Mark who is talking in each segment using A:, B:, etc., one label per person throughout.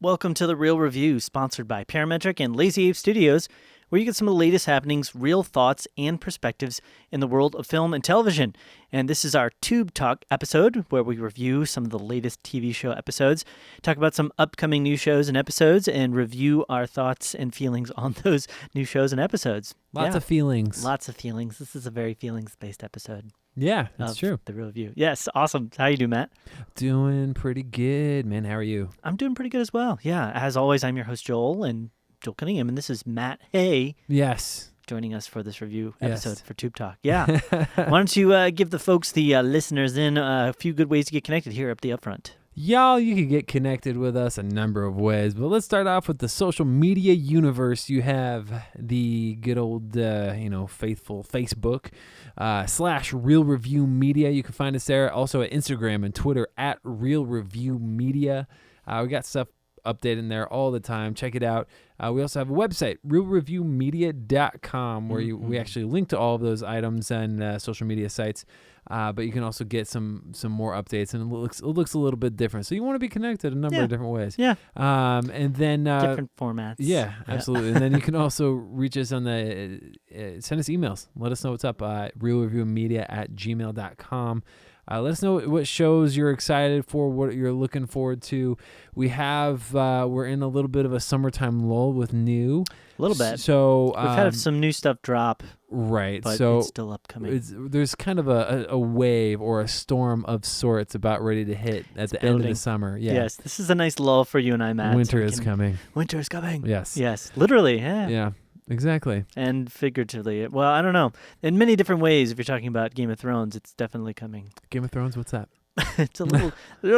A: Welcome to The Real Review, sponsored by Parametric and Lazy Ape Studios, where you get some of the latest happenings, real thoughts, and perspectives in the world of film and television. And this is our Tube Talk episode, where we review some of the latest TV show episodes, talk about some upcoming new shows and episodes, and review our thoughts and feelings on those new shows and episodes.
B: Lots of feelings.
A: Lots of feelings. This is a very feelings-based episode.
B: Yeah, that's true.
A: The Real Review. Yes, awesome. How you doing, Matt?
B: Doing pretty good, man. How are you?
A: I'm doing pretty good as well. Yeah, as always, I'm your host, Joel Cunningham, and this is Matt Hay.
B: Yes.
A: Joining us for this review episode for Tube Talk. Yeah. Why don't you give the folks, the listeners, a few good ways to get connected here up the upfront?
B: Y'all, you can get connected with us a number of ways, but let's start off with the social media universe. You have the good old, faithful Facebook / Real Review Media. You can find us there. Also at Instagram and Twitter at Real Review Media. We got stuff updating there all the time. Check it out. We also have a website, realreviewmedia.com, where we actually link to all of those items and social media sites. But you can also get some more updates, and it looks a little bit different. So you want to be connected a number of different ways.
A: Yeah.
B: And then
A: different formats.
B: Yeah, absolutely. And then you can also reach us on send us emails. Let us know what's up. realreviewmedia@gmail.com. Let us know what shows you're excited for, what you're looking forward to. We're in a little bit of a summertime lull with new.
A: A little bit.
B: So
A: we've had some new stuff drop.
B: Right.
A: But
B: so
A: it's still upcoming.
B: There's kind of a wave or a storm of sorts about ready to hit at the end of the summer. Yeah.
A: Yes. This is a nice lull for you and I, Matt.
B: Winter is coming.
A: Winter is coming.
B: Yes.
A: Yes. Literally. Yeah.
B: Yeah. Exactly.
A: And figuratively. Well, I don't know. In many different ways, if you're talking about Game of Thrones, it's definitely coming.
B: Game of Thrones, what's that?
A: It's a little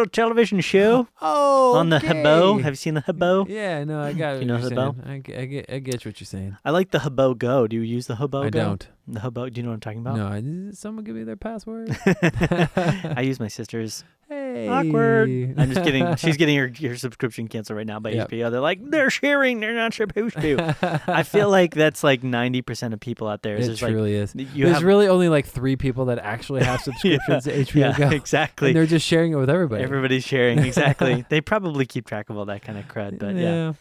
A: television show.
B: Oh,
A: on the Hebo. Have you seen the Hebo?
B: Yeah, no, I got it.
A: You know
B: Hebo?
A: Hebo?
B: I get what you're saying.
A: I like the Hebo Go. Do you use the Hebo Go?
B: I don't.
A: The Hebo, do you know what I'm talking about?
B: No, someone give me their password.
A: I use my sister's.
B: Hey.
A: Awkward. I'm just kidding. She's getting her subscription canceled right now by HBO. They're like, they're sharing. They're not supposed to. I feel like that's like 90% of people out there.
B: It truly is.
A: There's
B: really only like 3 people that actually have subscriptions to HBO Go.
A: Exactly.
B: And they're just sharing it with everybody.
A: Everybody's sharing. Exactly. They probably keep track of all that kind of crud. But yeah.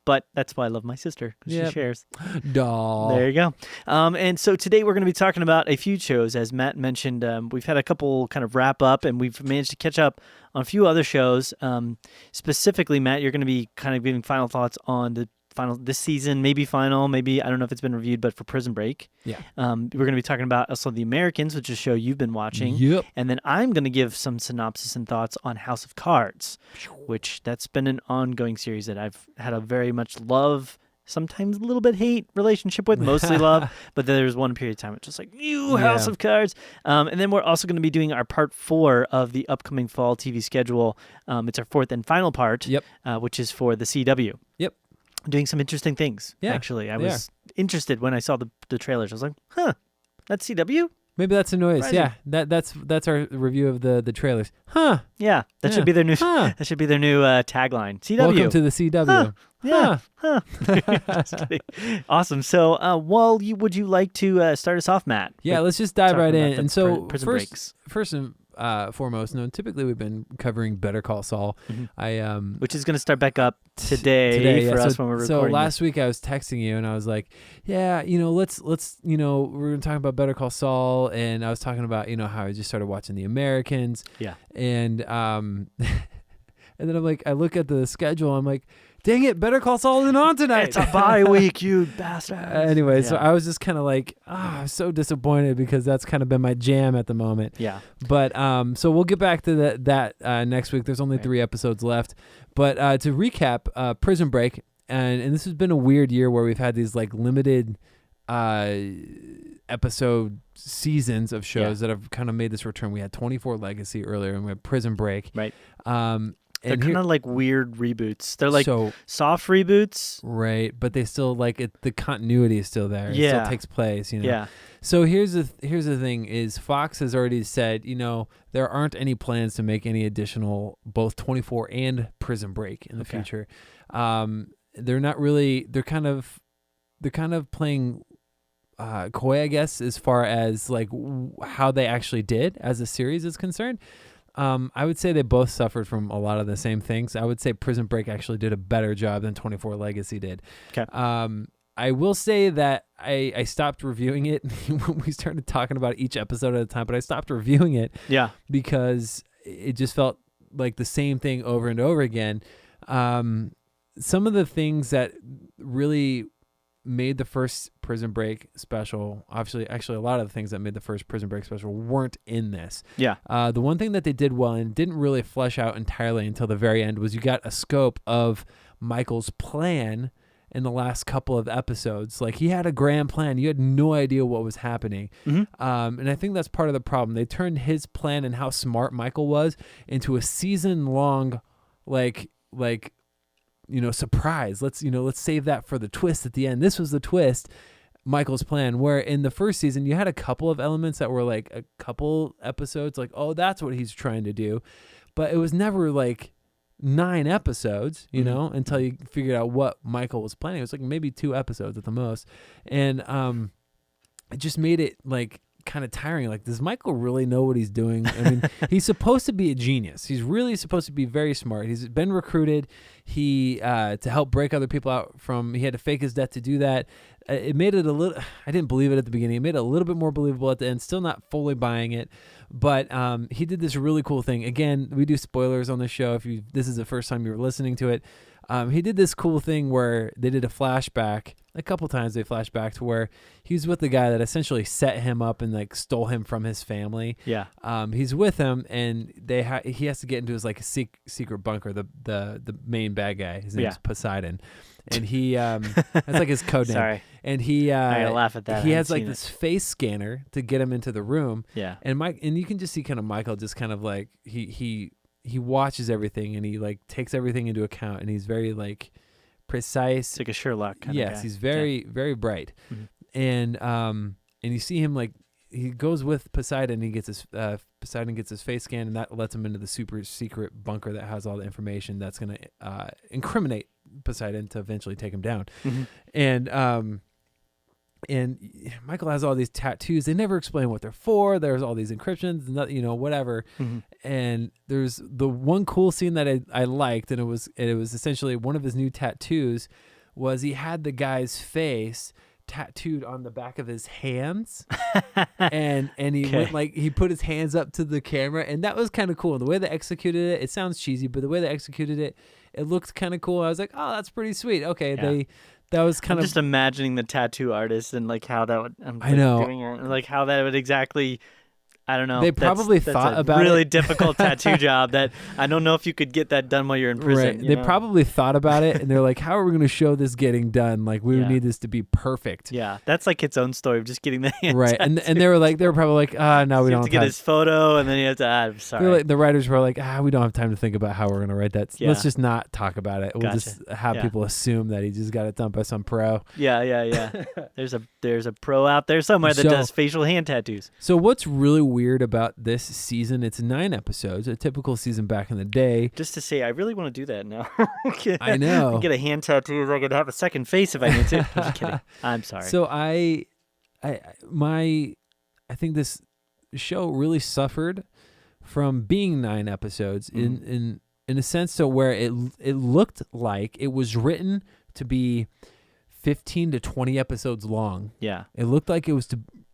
A: But that's why I love my sister, because she shares.
B: Doll.
A: There you go. And so today we're going to be talking about a few shows. As Matt mentioned, we've had a couple kind of wrap up, and we've managed to catch up on a few other shows. Specifically, Matt, you're going to be kind of giving final thoughts on this season, maybe I don't know if it's been reviewed, but for Prison Break.
B: Yeah.
A: We're going to be talking about also The Americans, which is a show you've been watching.
B: Yep.
A: And then I'm going to give some synopsis and thoughts on House of Cards, which that's been an ongoing series that I've had a very much love, sometimes a little bit hate relationship with, mostly love, but then there's one period of time it's just like, House of Cards. And then we're also going to be doing our part 4 of the upcoming fall TV schedule. It's our 4th and final part, which is for the CW.
B: Yep.
A: Doing some interesting things, actually. I was interested when I saw the trailers. I was like, that's CW?
B: Maybe that's a noise. Surprising. Yeah, that's our review of the trailers. Huh?
A: Yeah, that should be their new that should be their new tagline. CW.
B: Welcome to the CW.
A: Yeah. Just kidding. Awesome. So, would you like to start us off, Matt?
B: Yeah, let's just dive right in. And so,
A: Prison Breaks.
B: First and foremost, typically we've been covering Better Call Saul.
A: Which is going to start back up today for us when we're recording.
B: So last week I was texting you and I was like, let's we're going to talk about Better Call Saul, and I was talking about how I just started watching The Americans.
A: Yeah.
B: And and then I'm like, I look at the schedule, I'm like, dang it, Better Call Saul isn't on tonight.
A: It's a bye week, you bastard.
B: Anyway, so I was just kind of like, I'm so disappointed because that's kind of been my jam at the moment.
A: Yeah.
B: But so we'll get back to that next week. There's only 3 episodes left. But to recap, Prison Break, and this has been a weird year where we've had these like limited episode seasons of shows that have kind of made this return. We had 24 Legacy earlier, and we had Prison Break.
A: Right. They're kind of like weird reboots. They're like soft reboots.
B: Right, but they still the continuity is still there. It still takes place,
A: Yeah.
B: So here's the thing is Fox has already said, there aren't any plans to make any additional both 24 and Prison Break in the future. They're not really they're kind of playing coy, I guess, as far as like how they actually did as a series is concerned. I would say they both suffered from a lot of the same things. I would say Prison Break actually did a better job than 24 Legacy did.
A: Okay.
B: I will say that I stopped reviewing it when we started talking about each episode at a time, but I stopped reviewing it because it just felt like the same thing over and over again. Some of the things that really made the first Prison Break special, actually a lot of the things that made the first Prison Break special weren't in this.
A: Yeah.
B: The one thing that they did well and didn't really flesh out entirely until the very end was you got a scope of Michael's plan in the last couple of episodes. Like, he had a grand plan. You had no idea what was happening.
A: Mm-hmm.
B: And I think that's part of the problem. They turned his plan and how smart Michael was into a season-long, surprise. Let's save that for the twist at the end. This was the twist, Michael's plan, where in the first season you had a couple of elements that were like a couple episodes, like, oh, that's what he's trying to do. But it was never like 9 episodes, until you figured out what Michael was planning. It was like maybe 2 episodes at the most. And it just made it like kind of tiring. Like, does Michael really know what he's doing? I mean, he's supposed to be a genius. He's really supposed to be very smart. He's been recruited. He to help break other people out from. He had to fake his death to do that. It made it a little. I didn't believe it at the beginning. It made it a little bit more believable at the end. Still not fully buying it, but he did this really cool thing. Again, we do spoilers on the show. If this is the first time you're listening to it, he did this cool thing where they did a flashback. A couple times they flashed back to where he's with the guy that essentially set him up and like stole him from his family. Yeah. He's with him, and he has to get into his like a secret bunker. The main bad guy. His name's Poseidon, and he that's like his code name. Sorry. And he I laugh at that. He has like this face scanner to get him into the room. Yeah. And you can just see kind of Michael just kind of like he watches everything, and he like takes everything into account, and he's very like precise.
A: It's like a Sherlock kind of guy.
B: Yes, he's very, very bright. Mm-hmm. And you see him like he goes with Poseidon. He gets his Poseidon gets his face scanned, and that lets him into the super secret bunker that has all the information that's going to incriminate Poseidon to eventually take him down. Mm-hmm. And Michael has all these tattoos. They never explain what they're for. There's all these encryptions, whatever. Mm-hmm. And there's the one cool scene that I liked, and it was essentially one of his new tattoos was he had the guy's face tattooed on the back of his hands, and he went like he put his hands up to the camera, and that was kind of cool. And the way they executed it sounds cheesy, but the way they executed it looked kind of cool. I was like, oh, that's pretty sweet. Okay, that was kind
A: I'm
B: of
A: just imagining the tattoo artist and like how that would.
B: I know,
A: doing it, like how that would exactly. I don't know.
B: They probably thought about
A: really difficult tattoo job that I don't know if you could get that done while you're in prison.
B: Right. They probably thought about it, and they're like, how are we going to show this getting done? Like, we would need this to be perfect.
A: Yeah, that's like its own story of just getting the hand
B: right.
A: tattoo.
B: And they were probably like, no, we don't have
A: to get his photo, and then you have to. I'm sorry.
B: Like, the writers were like, we don't have time to think about how we're going to write that. Let's just not talk about it. We'll just have people assume that he just got it done by some pro.
A: Yeah. There's a pro out there somewhere that does facial hand tattoos.
B: So what's really weird about this season, it's 9 episodes, a typical season back in the day.
A: Just to say, I really want to do that now.
B: I know.
A: Get a hand tattoo. I could have a second face if I need to. I'm just kidding. I'm sorry.
B: So I think this show really suffered from being 9 episodes in a sense, so where it looked like it was written to be 15 to 20 episodes long. Yeah. It looked like it was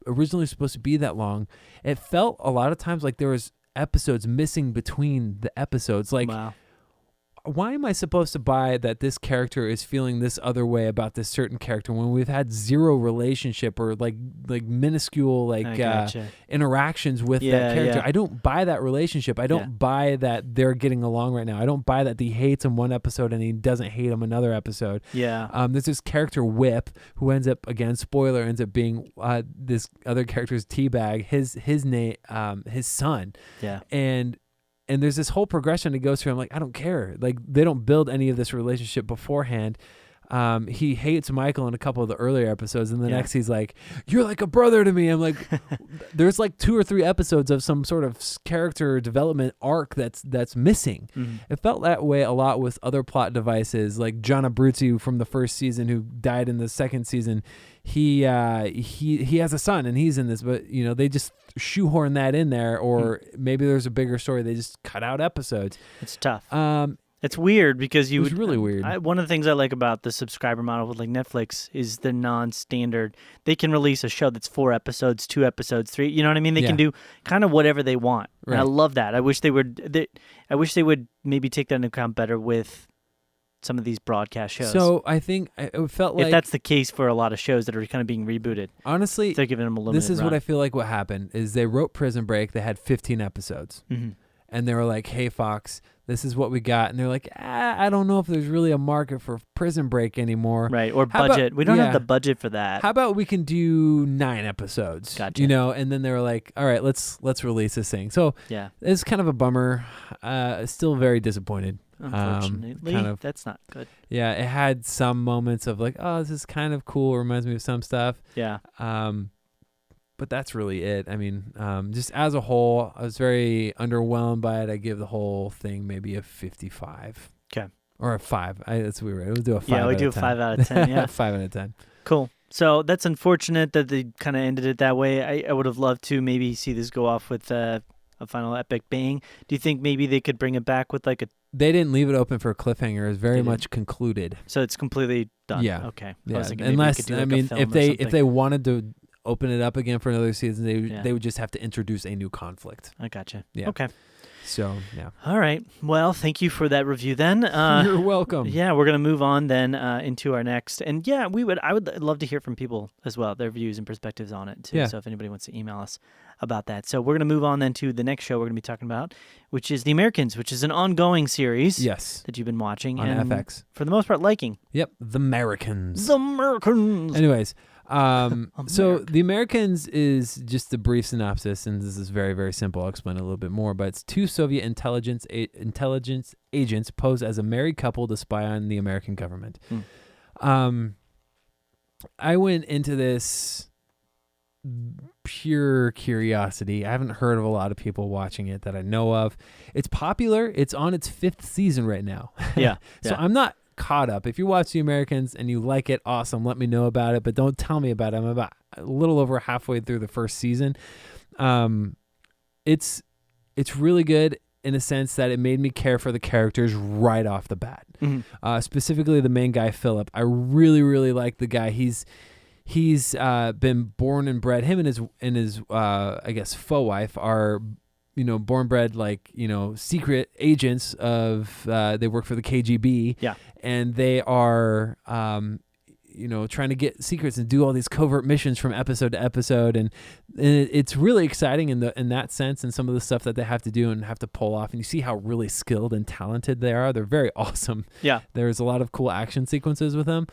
B: originally supposed to be that long. It felt a lot of times like there was episodes missing between the episodes. Like, wow. Why am I supposed to buy that this character is feeling this other way about this certain character when we've had zero relationship or like minuscule interactions with that character? Yeah. I don't buy that relationship. I don't buy that they're getting along right now. I don't buy that he hates him one episode and he doesn't hate him another episode. Yeah. There's this character Whip who ends up, again, spoiler, ends up being this other character's teabag, his name, his son. Yeah. And there's this whole progression that goes through. I'm like, I don't care. Like, they don't build any of this relationship beforehand. he hates Michael in a couple of the earlier episodes, and the
A: Yeah.
B: next he's like, "You're like a brother to me." I'm like, there's like 2 or 3 episodes of some sort of character development arc that's missing.
A: Mhm.
B: It felt that way a lot with other plot devices, like John Abruzzi from the first season, who died in the second season. He has a son, and he's in this, but they just shoehorn that in there, or maybe there's a bigger story. They just cut out episodes.
A: It's tough. It's weird because
B: It was really weird.
A: One of the things I like about the subscriber model with like Netflix is the non-standard. They can release a show that's 4 episodes, 2 episodes, 3. You know what I mean? They can do kind of whatever they want.
B: Right.
A: And I love that. I wish they would. I wish they would maybe take that into account better with some of these broadcast shows.
B: So I think it felt like,
A: if that's the case for a lot of shows that are kind of being rebooted,
B: honestly,
A: they're giving them a limited
B: this is
A: run.
B: what I feel like what happened is they wrote Prison Break. They had 15 episodes.
A: Mm-hmm.
B: And they were like, "Hey, Fox, this is what we got." And they're like, "I don't know if there's really a market for Prison Break anymore."
A: Right, or
B: How
A: budget.
B: about-
A: We don't have
B: yeah.
A: the budget for that.
B: How about we can do 9 episodes?
A: Gotcha.
B: And then they were like, "All right, let's release this thing." So
A: Yeah,
B: it's kind of a bummer. Still very disappointed.
A: unfortunately,
B: kind of-
A: that's not good.
B: Yeah, it had some moments of like, "Oh, this is kind of cool." It reminds me of some stuff.
A: Yeah,
B: But that's really it. I mean, just as a whole, I was very underwhelmed by it. I give the whole thing maybe a 55.
A: Okay.
B: Or a 5. That's weird. We'll do a 5.
A: yeah, we
B: out
A: do a
B: of 10.
A: 5 out of 10. Yeah,
B: 5 out of 10.
A: cool. So that's unfortunate that they kind of ended it that way. I would have loved to maybe see this go off with a final epic bang. Do you think maybe they could bring it back with like a?
B: They didn't leave it open for a cliffhanger. It was very
A: They
B: much concluded.
A: So it's completely done.
B: Yeah.
A: Okay. I
B: Yeah.
A: was thinking maybe we
B: Unless
A: could do like a film
B: if
A: or
B: they
A: something.
B: if they wanted to open it up again for another season,
A: Yeah.
B: they would just have to introduce a new conflict.
A: I gotcha.
B: Yeah.
A: Okay.
B: So yeah.
A: All right. Well, thank you for that review then.
B: You're welcome.
A: Yeah, we're gonna move on then into our next, and yeah, I would love to hear from people as well, their views and perspectives on it too.
B: Yeah.
A: So if anybody wants to email us about that, so we're gonna move on then to the next show we're gonna be talking about, which is The Americans, which is an ongoing series
B: Yes.
A: that you've been watching
B: On
A: and
B: FX.
A: for the most part liking.
B: Yep. The Americans.
A: The Americans.
B: Anyways, so
A: America.
B: The Americans is just a brief synopsis, and this is very, very simple. I'll explain it a little bit more, but it's 2 Soviet intelligence agents pose as a married couple to spy on the American government. I went into this pure curiosity. I haven't heard of a lot of people watching it that I know of. It's popular. It's on its 5th season right now.
A: Yeah.
B: So
A: yeah.
B: I'm not caught up. If you watch The Americans and you like it, awesome. Let me know about it, but don't tell me about it. I'm about a little over halfway through the first season. It's really good in a sense that it made me care for the characters right off the bat.
A: Mhm.
B: Specifically the main guy, Philip. I really, really like the guy. He's been born and bred. Him and his I guess faux wife are born bred secret agents of they work for the KGB.
A: Yeah.
B: And they are trying to get secrets and do all these covert missions from episode to episode, and it's really exciting in that sense, and some of the stuff that they have to do and have to pull off, and you see how really skilled and talented they are. They're very awesome.
A: Yeah.
B: There's a lot of cool action sequences with them.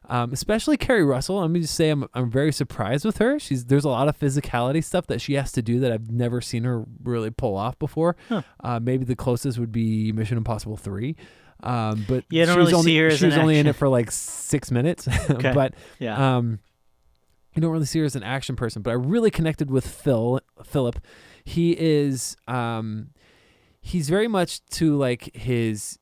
B: Especially Carrie Russell. Let me just say I'm very surprised with her. There's a lot of physicality stuff that she has to do that I've never seen her really pull off before.
A: Huh.
B: Maybe the closest would be Mission Impossible 3. But
A: Yeah, I don't really see her as
B: she was
A: an
B: only in
A: action-
B: it for like 6 minutes.
A: Okay.
B: But
A: Yeah.
B: you don't really see her as an action person. But I really connected with Philip. He is he's very much to like his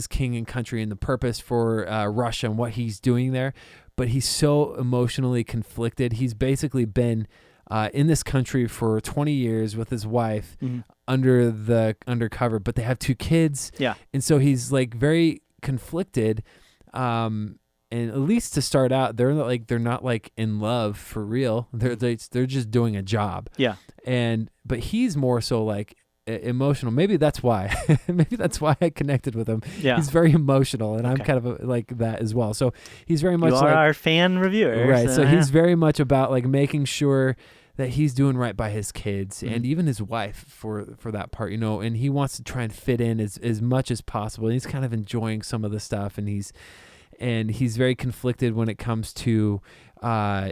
B: king and country and the purpose for Russia and what he's doing there, but he's so emotionally conflicted. He's basically been in this country for 20 years with his wife undercover, but they have 2 kids.
A: Yeah.
B: And so he's like very conflicted. And at least to start out, they're not like in love for real. They're just doing a job.
A: Yeah.
B: But he's more so like emotional. Maybe that's why. Maybe that's why I connected with him.
A: Yeah.
B: He's very emotional, and I'm
A: Okay.
B: kind of like that as well. So he's very much
A: You are
B: like
A: our fan reviewer.
B: right. So
A: yeah.
B: he's very much about like making sure that he's doing right by his kids
A: Mhm.
B: and even his wife for that part, and he wants to try and fit in as much as possible. And he's kind of enjoying some of the stuff, and he's very conflicted when it comes to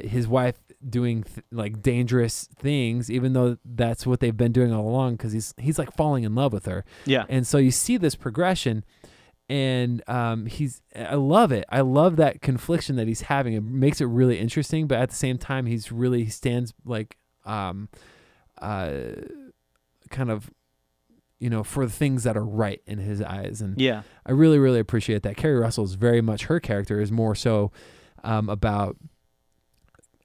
B: his wife doing like dangerous things, even though that's what they've been doing all along, because he's like falling in love with her.
A: Yeah.
B: And so you see this progression, and I love it. I love that confliction that he's having. It makes it really interesting, but at the same time, he stands like kind of, for the things that are right in his eyes. And
A: Yeah.
B: I really, really appreciate that. Kerry Russell is very much, her character is more so about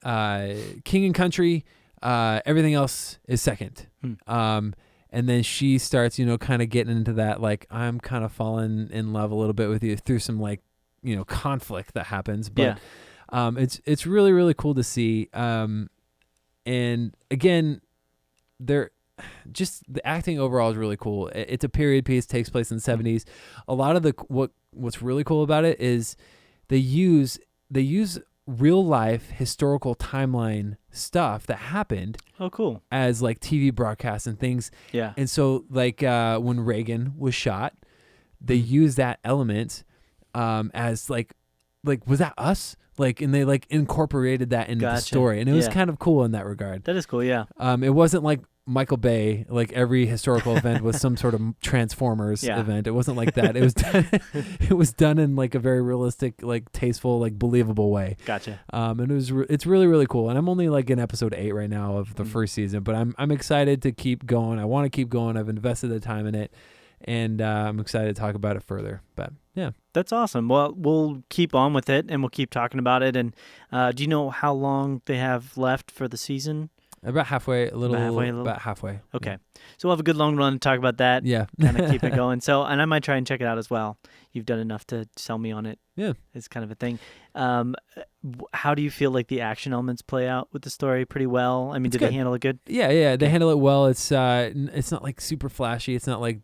B: king and country. Everything else is second. And then she starts, kind of getting into that, like, I'm kind of falling in love a little bit with you through some, like, conflict that happens. But it's really, really cool to see. And again, just the acting overall is really cool. It's a period piece, takes place in the 70s. A lot of what's really cool about it is they use real life historical timeline stuff that happened.
A: Oh, cool.
B: As like TV broadcasts and things.
A: Yeah.
B: And so like when Reagan was shot, they used that element as like was that us? Like, and they like incorporated that into the story, and it was kind of cool in that regard.
A: That is cool. Yeah.
B: It wasn't like Michael Bay, like every historical event was some sort of Transformers event. It wasn't like that. It was done, it was done in like a very realistic, like tasteful, like believable way.
A: Gotcha.
B: And it's really, really cool. And I'm only like in episode 8 right now of the first season, but I'm excited to keep going. I want to keep going. I've invested the time in it, and I'm excited to talk about it further. But yeah.
A: That's awesome. Well, we'll keep on with it, and we'll keep talking about it. And do you know how long they have left for the season?
B: About halfway, about halfway.
A: Okay. So we'll have a good long run to talk about that.
B: Yeah.
A: Kind of keep it going. So, and I might try and check it out as well. You've done enough to sell me on it.
B: Yeah.
A: It's kind of a thing. How do you feel like the action elements play out with the story? Pretty well? I mean, did they handle it good?
B: Yeah. They handle it well. It's not like super flashy. It's not like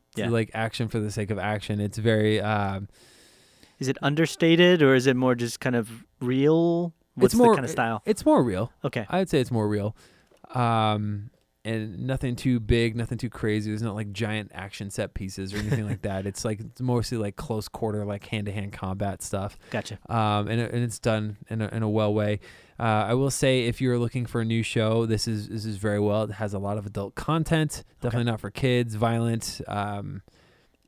B: action for the sake of action. It's very...
A: Is it understated, or is it more just kind of real? What's the kind of style?
B: It's more real.
A: Okay.
B: I would say it's more real. And nothing too big, nothing too crazy. There's not like giant action set pieces or anything like that. It's like mostly like close quarter, like hand-to-hand combat stuff.
A: Gotcha.
B: And it's done in a well way. I will say, if you're looking for a new show, this is very well. It has a lot of adult content. Definitely not for kids. Violent.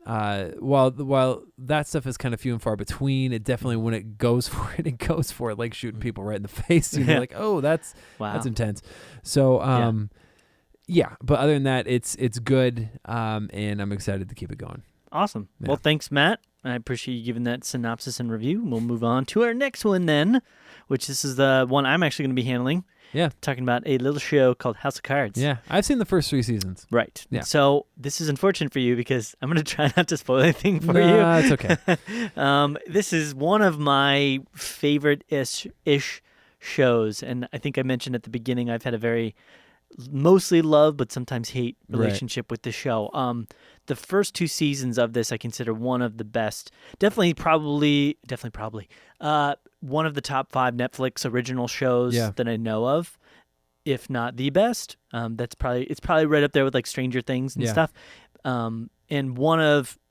B: While that stuff is kind of few and far between, it definitely, when it goes for it, like shooting people right in the face. You're like, oh, that's intense. So, but other than that, it's good. And I'm excited to keep it going.
A: Awesome.
B: Yeah.
A: Well, thanks, Matt. I appreciate you giving that synopsis and review. We'll move on to our next one then, which this is the one I'm actually going to be handling.
B: Yeah.
A: Talking about a little show called House of Cards.
B: Yeah. I've seen the first 3 seasons.
A: Right.
B: Yeah.
A: So this is unfortunate for you because I'm going to try not to spoil anything for you.
B: It's okay.
A: This is one of my favorite-ish shows. And I think I mentioned at the beginning I've had a very mostly love but sometimes hate relationship with the show. The first 2 seasons of this I consider one of the best. Definitely probably one of the top 5 Netflix original shows that I know of, if not the best. It's probably right up there with like Stranger Things and stuff. And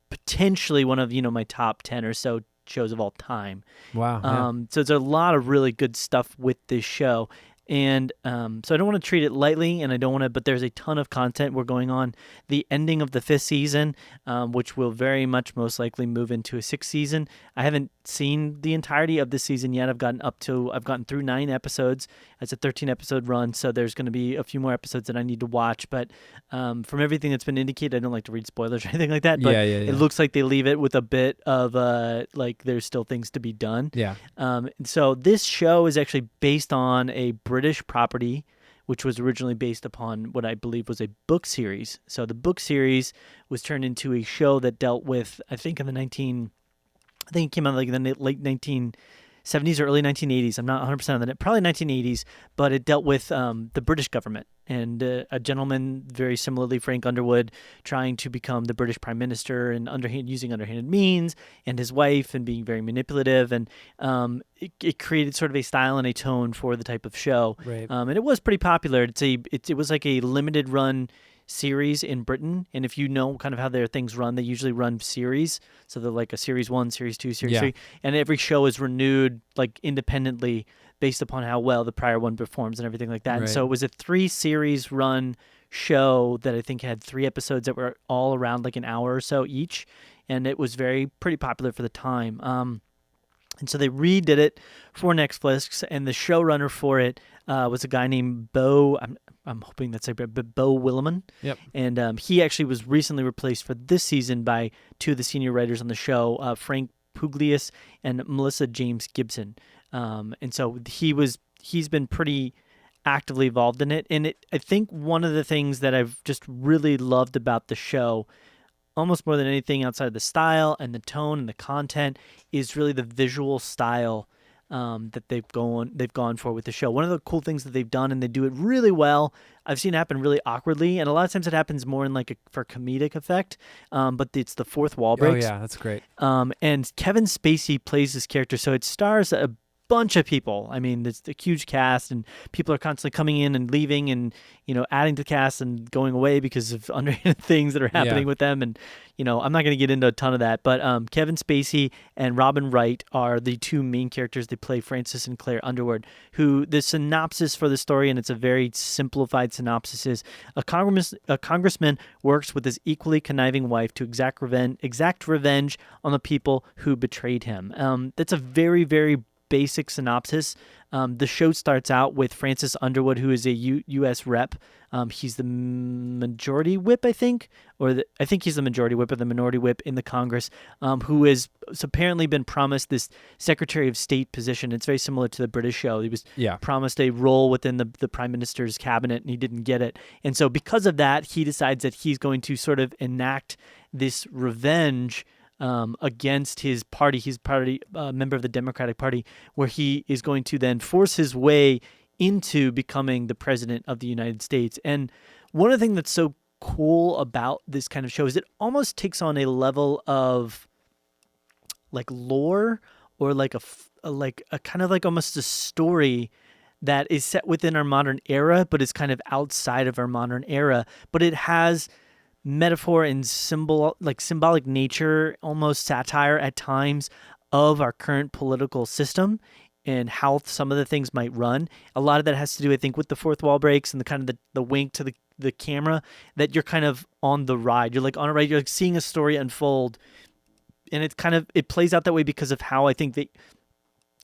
A: potentially one of my top 10 or so shows of all time.
B: Wow.
A: So there's a lot of really good stuff with this show. And so I don't want to treat it lightly, and I don't want to, but there's a ton of content. We're going on the ending of the 5th season, which will very much most likely move into a 6th season. I haven't seen the entirety of this season yet. I've gotten through 9 episodes. It's a 13-episode run, so there's going to be a few more episodes that I need to watch. But from everything that's been indicated, I don't like to read spoilers or anything like that, but it looks like they leave it with a bit of like there's still things to be done.
B: Yeah.
A: So this show is actually based on a British property, which was originally based upon what I believe was a book series. So the book series was turned into a show that dealt with, I think it came out like in the late 1970s or early 1980s. I'm not 100% on that. Probably 1980s, but it dealt with the British government and a gentleman, very similarly Frank Underwood, trying to become the British Prime Minister and using underhanded means, and his wife, and being very manipulative. And it created sort of a style and a tone for the type of show.
B: Right.
A: And it was pretty popular. It was like a limited run series in Britain, and if you know kind of how their things run, they usually run series. So they're like a series 1, series 2, series 3, and every show is renewed like independently based upon how well the prior one performs and everything like that. Right. And so it was a 3-series run show that I think had 3 episodes that were all around like an hour or so each. and it was pretty popular for the time. And so they redid it for Netflix, and the showrunner for it was a guy named Bo. I'm hoping that's like Bo Willimon.
B: Yep.
A: And he actually was recently replaced for this season by two of the senior writers on the show, Frank Pugliese and Melissa James Gibson. And so he's been pretty actively involved in it. And I think one of the things that I've just really loved about the show, almost more than anything outside of the style and the tone and the content, is really the visual style that they've gone for with the show. One of the cool things that they've done, and they do it really well, I've seen it happen really awkwardly, and a lot of times it happens more in for comedic effect, but it's the fourth wall breaks.
B: Oh yeah, that's great.
A: And Kevin Spacey plays this character, so it stars a bunch of people. I mean, it's a huge cast, and people are constantly coming in and leaving, and adding to the cast and going away because of underhanded things that are happening with them. And I'm not going to get into a ton of that, but Kevin Spacey and Robin Wright are the two main characters. They play Francis and Claire Underwood, who the synopsis for the story, and it's a very simplified synopsis, is a congressman works with his equally conniving wife to exact revenge on the people who betrayed him. That's a very, very basic synopsis. The show starts out with Francis Underwood, who is a U.S. rep. He's the majority whip, I think, I think he's the majority whip or the minority whip in the Congress, who has apparently been promised this Secretary of State position. It's very similar to the British show. He was promised a role within the Prime Minister's cabinet, and he didn't get it. And so because of that, he decides that he's going to sort of enact this revenge against his party. He's a member of the Democratic Party, where he is going to then force his way into becoming the president of the United States. And one of the things that's so cool about this kind of show is it almost takes on a level of like lore, or like a kind of like almost a story that is set within our modern era, but is kind of outside of our modern era. But it has metaphor and symbolic nature, almost satire at times, of our current political system and how some of the things might run. A lot of that has to do, I think, with the fourth wall breaks and the kind of the wink to the camera, that you're kind of on the ride. You're like on a ride. You're like seeing a story unfold, and it plays out that way because of how I think that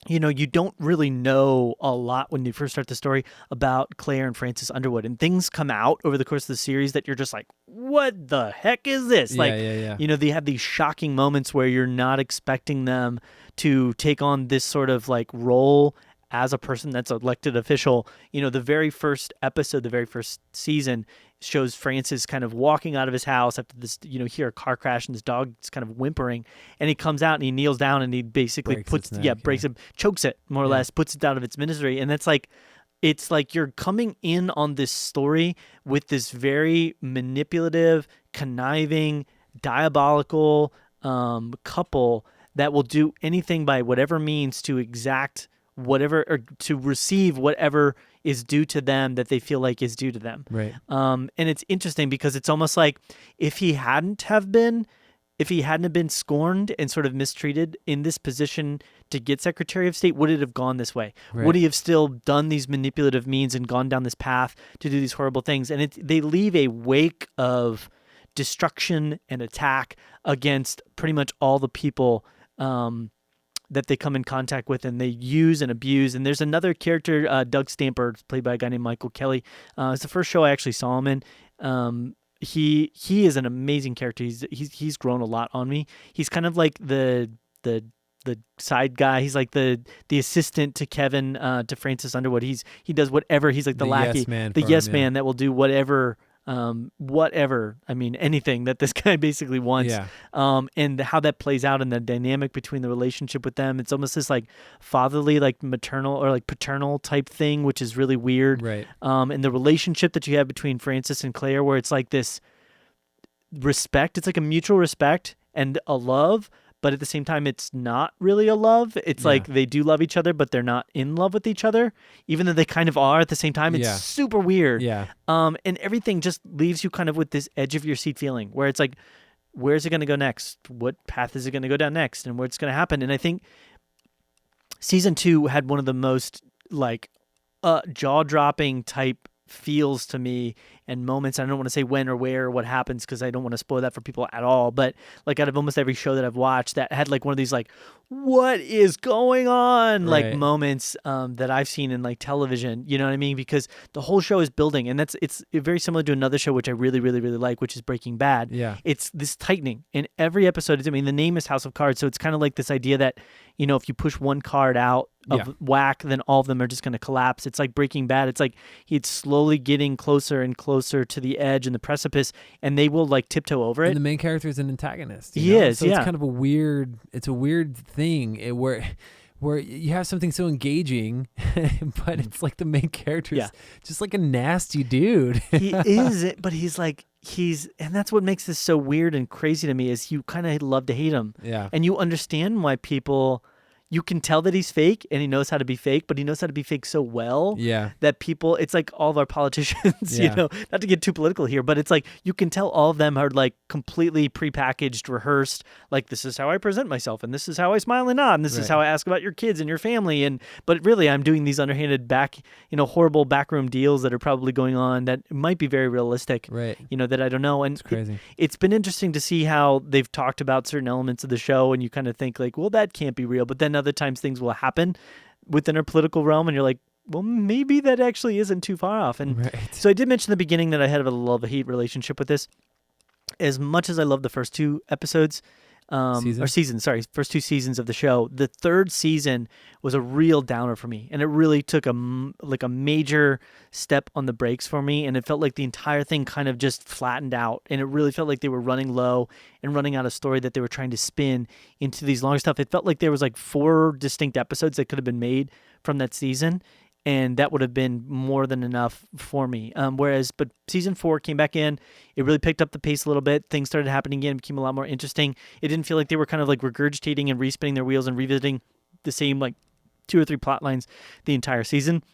A: you don't really know a lot when you first start the story about Claire and Francis Underwood, and things come out over the course of the series that you're just like, what the heck is this?
B: Yeah.
A: They have these shocking moments where you're not expecting them to take on this sort of like role as a person that's an elected official. The very first episode, the very first season, shows Francis kind of walking out of his house after this, hear a car crash, and this dog is kind of whimpering, and he comes out and he kneels down and he basically breaks it, chokes it more or less, puts it out of its misery. And it's like you're coming in on this story with this very manipulative, conniving, diabolical couple that will do anything by whatever means to exact whatever, or to receive whatever is due to them that they feel like is due to them.
B: Right.
A: And it's interesting because it's almost like if he hadn't have been scorned and sort of mistreated in this position to get Secretary of State, would it have gone this way?
B: Right.
A: Would he have still done these manipulative means and gone down this path to do these horrible things? And they leave a wake of destruction and attack against pretty much all the people that they come in contact with, and they use and abuse. And there's another character, Doug Stamper, played by a guy named Michael Kelly. It's the first show I actually saw him in. He is an amazing character. He's grown a lot on me. He's kind of like the side guy. He's like the assistant to Kevin, to Francis Underwood. He does whatever. He's like the lackey,
B: yes man,
A: man that will do whatever. I mean, anything that this guy basically wants. And how that plays out and the dynamic between the relationship with them. It's almost this like fatherly, like maternal or like paternal type thing, which is really weird.
B: Right.
A: And the relationship that you have between Francis and Claire, where it's like this respect, it's like a mutual respect and a love, but at the same time, it's not really a love. It's like they do love each other, but they're not in love with each other, even though they kind of are at the same time. It's super weird.
B: Yeah.
A: And everything just leaves you kind of with this edge of your seat feeling, where it's like, where's it going to go next? What path is it going to go down next? And what's going to happen? And I think season 2 had one of the most like jaw-dropping type feels to me and moments. I don't want to say when or where or what happens because I don't want to spoil that for people at all. But like out of almost every show that I've watched that had like one of these like, what is going on? Like
B: Right.
A: moments that I've seen in like television, you know what I mean? Because the whole show is building, and it's very similar to another show which I really, really, really like, which is Breaking Bad.
B: Yeah.
A: It's this tightening in every episode. I mean, the name is House of Cards, so it's kind of like this idea that, you know, if you push one card out of whack, then all of them are just going to collapse. It's like Breaking Bad. It's like he's slowly getting closer and closer to the edge and the precipice, and they will like tiptoe over
B: And
A: it.
B: the main character is an antagonist.
A: He is,
B: So
A: yeah.
B: it's kind of a weird thing where you have something so engaging, but it's like the main character is just like a nasty dude.
A: He is, but and that's what makes this so weird and crazy to me is you kind of love to hate him.
B: Yeah.
A: And you understand why you can tell that he's fake and he knows how to be fake, but he knows how to be fake so well that people, it's like all of our politicians, you know, not to get too political here, but it's like you can tell all of them are like completely prepackaged, rehearsed, like this is how I present myself and this is how I smile and nod and this is how I ask about your kids and your family. But really I'm doing these underhanded horrible backroom deals that are probably going on that might be very realistic, you know, that I don't know. And
B: it's crazy.
A: It's been interesting to see how they've talked about certain elements of the show and you kind of think like, well, that can't be real. But then other times things will happen within our political realm and you're like, well, maybe that actually isn't too far off. And so I did mention in the beginning that I had a love-hate relationship with this. As much as I love the first two episodes, first two seasons of the show, the third season was a real downer for me. And it really took a major step on the brakes for me. And it felt like the entire thing kind of just flattened out. And it really felt like they were running low and running out of story that they were trying to spin into these long stuff. It felt like there was like 4 distinct episodes that could have been made from that season. And that would have been more than enough for me. But season 4 came back in. It really picked up the pace a little bit. Things started happening again. It became a lot more interesting. It didn't feel like they were kind of like regurgitating and respinning their wheels and revisiting the same like 2 or 3 plot lines the entire season.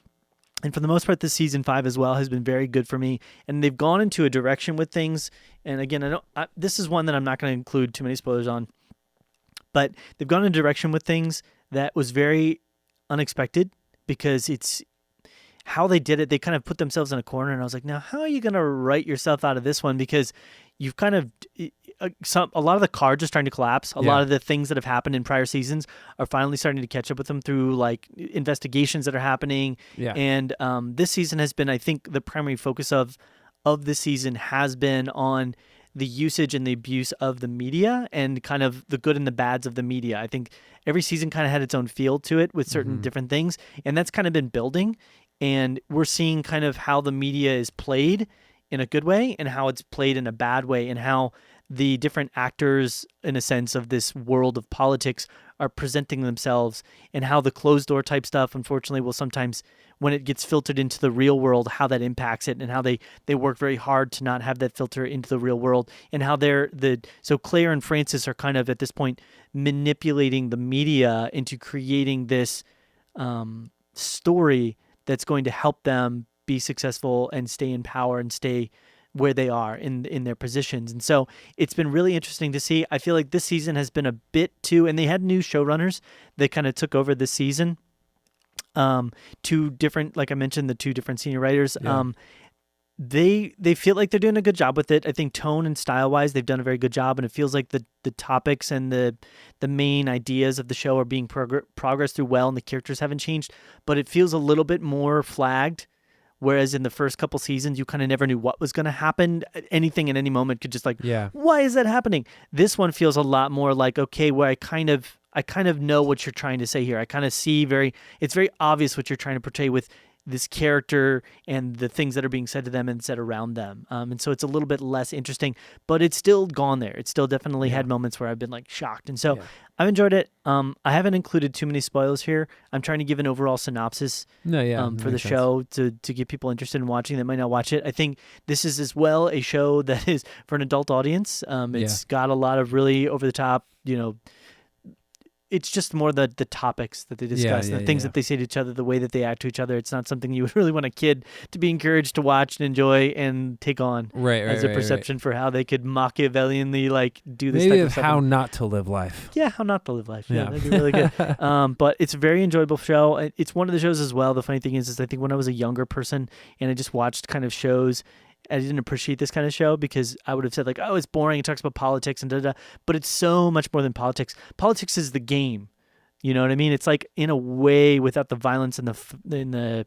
A: And for the most part, this season 5 as well has been very good for me. And they've gone into a direction with things. And again, this is one that I'm not going to include too many spoilers on. But they've gone in a direction with things that was very unexpected. Because it's how they did it. They kind of put themselves in a corner, and I was like, now, how are you going to write yourself out of this one? Because you've kind of a lot of the cards are starting to collapse. A lot of the things that have happened in prior seasons are finally starting to catch up with them through like investigations that are happening. Yeah. And this season has been, I think, the primary focus of this season has been on the usage and the abuse of the media and kind of the good and the bads of the media. I think every season kind of had its own feel to it with certain different things, and that's kind of been building. And we're seeing kind of how the media is played in a good way and how it's played in a bad way, and how the different actors, in a sense, of this world of politics are presenting themselves, and how the closed door type stuff, unfortunately, will sometimes, when it gets filtered into the real world, how that impacts it, and how they work very hard to not have that filter into the real world, and how so Claire and Francis are kind of at this point manipulating the media into creating this story that's going to help them be successful and stay in power and stay where they are in their positions. And so it's been really interesting to see. I feel like this season has been a bit too, and they had new showrunners that kind of took over this season. 2 different, like I mentioned, the 2 different senior writers. Yeah. They feel like they're doing a good job with it. I think tone and style wise, they've done a very good job, and it feels like the topics and the main ideas of the show are being progressed through well, and the characters haven't changed, but it feels a little bit more flagged. Whereas in the first couple seasons, you kind of never knew what was going to happen. Anything in any moment could just why is that happening? This one feels a lot more like, okay, where I kind of know what you're trying to say here. I kind of see it's very obvious what you're trying to portray with this character and the things that are being said to them and said around them. And so it's a little bit less interesting, but it's still gone there. It's still definitely had moments where I've been like shocked. And so I've enjoyed it. I haven't included too many spoilers here. I'm trying to give an overall synopsis for the show to get people interested in watching that might not watch it. I think this is as well a show that is for an adult audience. It's got a lot of really over the top, it's just more the topics that they discuss, the things that they say to each other, the way that they act to each other. It's not something you would really want a kid to be encouraged to watch and enjoy and take on as a perception for how they could Machiavellianly do this
B: Maybe
A: type of stuff.
B: How not to live life.
A: Yeah, how not to live life. Yeah, that'd be really good. But it's a very enjoyable show. It's one of the shows as well. The funny thing is I think when I was a younger person and I just watched kind of shows I didn't appreciate this kind of show because I would have said like, oh, it's boring. It talks about politics and da. But it's so much more than politics. Politics is the game. You know what I mean? It's like in a way without the violence and the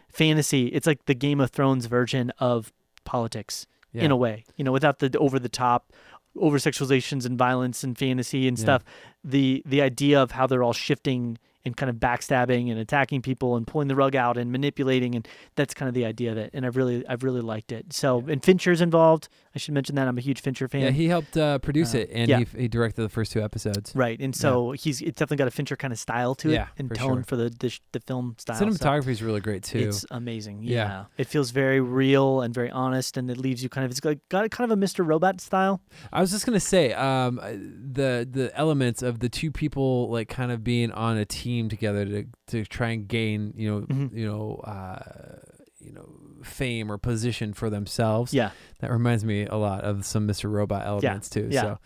A: fantasy. It's like the Game of Thrones version of politics in a way. You know, without the over the top, over sexualizations and violence and fantasy and stuff. The idea of how they're all shifting and kind of backstabbing and attacking people and pulling the rug out and manipulating, and that's kind of the idea of it. And I've really liked it. So and Fincher's involved. I should mention that I'm a huge Fincher fan.
B: Yeah, he helped produce it, and he directed the first 2 episodes.
A: Right, and so it's definitely got a Fincher kind of style to it and tone for the film style.
B: Cinematography is really great too.
A: It's amazing. Yeah, it feels very real and very honest, and it leaves you kind of got kind of a Mr. Robot style.
B: I was just gonna say the elements of the 2 people like kind of being on a team together to try and gain fame or position for themselves. Yeah, that reminds me a lot of some Mr. Robot elements too. Yeah.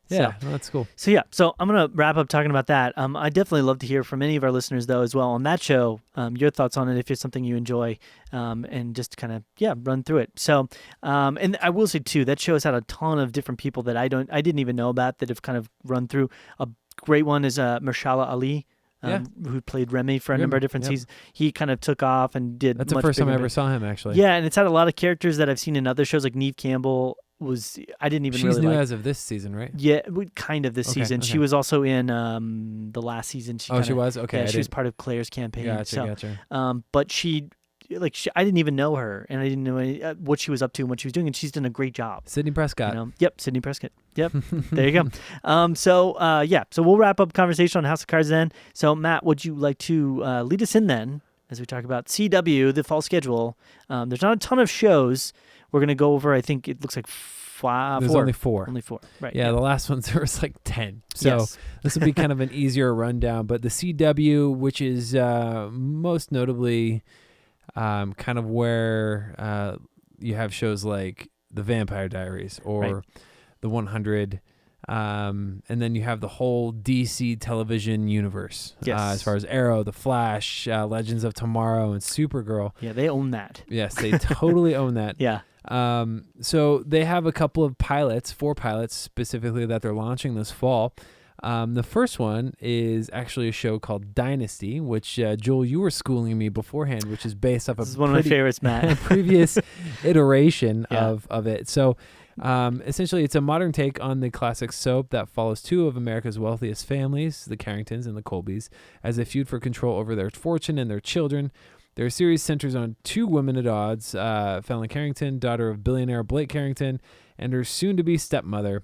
B: So that's cool.
A: So I'm gonna wrap up talking about that. I definitely love to hear from any of our listeners though as well on that show. Your thoughts on it if it's something you enjoy, and just kind of run through it. So and I will say too, that show has had a ton of different people that I didn't even know about that have kind of run through. A great one is Mahershala Ali. Who played Remy for a number of different seasons. He kind of took off and did.
B: That's the first time I ever saw him, actually.
A: Yeah, and it's had a lot of characters that I've seen in other shows, like Neve Campbell I didn't even really like.
B: She's new as of this season, right?
A: Yeah, kind of this season. Okay. She was also in the last season. She
B: was? Okay.
A: Yeah, she was part of Claire's campaign.
B: Gotcha.
A: But I didn't even know her, and I didn't know what she was up to and what she was doing, and she's done a great job.
B: Sydney Prescott.
A: Yep, Sydney Prescott. Yep, there you go. So we'll wrap up conversation on House of Cards then. So Matt, would you like to lead us in then as we talk about CW, the fall schedule? There's not a ton of shows. We're going to go over, I think it looks like
B: There's only 4.
A: Only 4, right.
B: Yeah, the last one, there was like 10. So this will be kind of an easier rundown. But the CW, which is most notably kind of where you have shows like The Vampire Diaries or The 100, and then you have the whole DC television universe as far as Arrow, The Flash, Legends of Tomorrow, and Supergirl.
A: Yeah, they own that.
B: Yes, they totally own that.
A: Yeah.
B: So they have a couple of 4 pilots specifically that they're launching this fall. The first one is actually a show called Dynasty, which Joel, you were schooling me beforehand, which is based off of
A: one of my favorites, Matt.
B: previous iteration of it. So essentially, it's a modern take on the classic soap that follows 2 of America's wealthiest families, the Carringtons and the Colbys, as they feud for control over their fortune and their children. Their series centers on 2 women at odds, Fallon Carrington, daughter of billionaire Blake Carrington, and her soon-to-be stepmother.